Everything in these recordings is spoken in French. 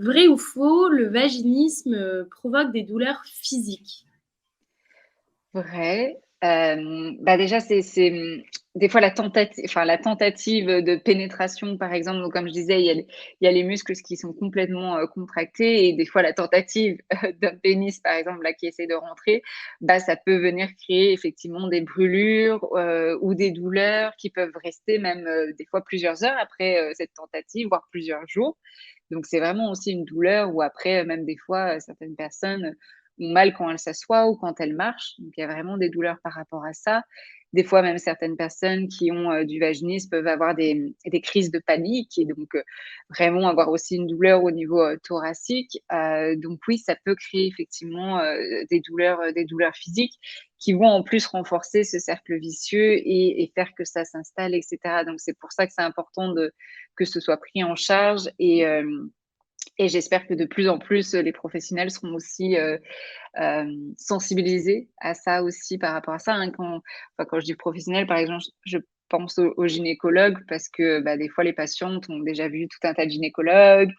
Vrai ou faux, le vaginisme, provoque des douleurs physiques? Vrai. Bah, déjà, des fois la tentative de pénétration, par exemple, donc comme je disais, il y a les muscles qui sont complètement, contractés et des fois la tentative, d'un pénis, par exemple, là, qui essaie de rentrer, bah, ça peut venir créer effectivement des brûlures, ou des douleurs qui peuvent rester même, des fois plusieurs heures après, cette tentative, voire plusieurs jours. Donc c'est vraiment aussi une douleur où après, même des fois, certaines personnes ont mal quand elles s'assoient ou quand elles marchent. Donc il y a vraiment des douleurs par rapport à ça. Des fois, même certaines personnes qui ont, du vaginisme peuvent avoir des crises de panique et donc vraiment avoir aussi une douleur au niveau, thoracique. Donc oui, ça peut créer effectivement, des douleurs physiques qui vont en plus renforcer ce cercle vicieux et faire que ça s'installe et cetera. Donc c'est pour ça que c'est important de que ce soit pris en charge et j'espère que de plus en plus, les professionnels seront aussi, sensibilisés à ça aussi par rapport à ça, hein. Quand je dis professionnels, par exemple, je pense aux gynécologues parce que, bah, des fois les patientes ont déjà vu tout un tas de gynécologues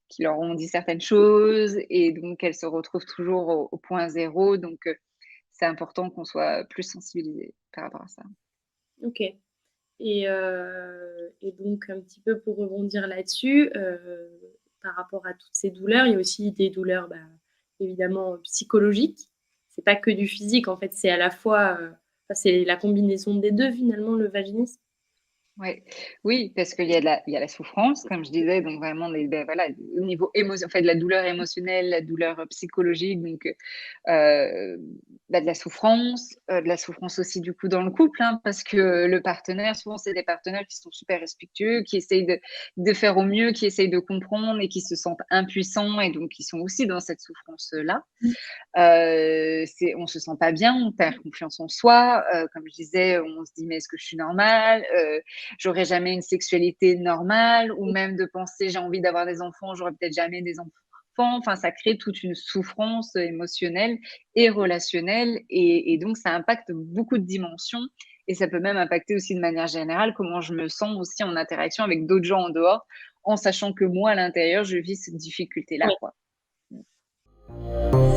qui leur ont dit certaines choses et donc elles se retrouvent toujours au point zéro donc c'est important qu'on soit plus sensibilisés par rapport à ça. OK. Et donc un petit peu pour rebondir là-dessus, par rapport à toutes ces douleurs, il y a aussi des douleurs, bah, évidemment, psychologiques. C'est pas que du physique, en fait, c'est à la fois, enfin, c'est la combinaison des 2 finalement, le vaginisme? Ouais, oui, parce qu'il y a la souffrance, comme je disais, donc vraiment voilà, au niveau en fait, de la douleur émotionnelle, la douleur, psychologique, donc bah, de la souffrance aussi du coup dans le couple, hein, parce que le partenaire, souvent c'est des partenaires qui sont super respectueux, qui essayent de faire au mieux, qui essayent de comprendre et qui se sentent impuissants et donc qui sont aussi dans cette souffrance-là. Mmh. On se sent pas bien, on perd confiance en soi, comme je disais, on se dit: «Mais est-ce que je suis normale? J'aurai jamais une sexualité normale», ou même de penser: «J'ai envie d'avoir des enfants, j'aurai peut-être jamais des enfants». Enfin, ça crée toute une souffrance, émotionnelle et relationnelle et donc ça impacte beaucoup de dimensions et ça peut même impacter aussi de manière générale comment je me sens aussi en interaction avec d'autres gens en dehors, en sachant que moi, à l'intérieur, je vis cette difficulté-là, Ouais. quoi. Mmh.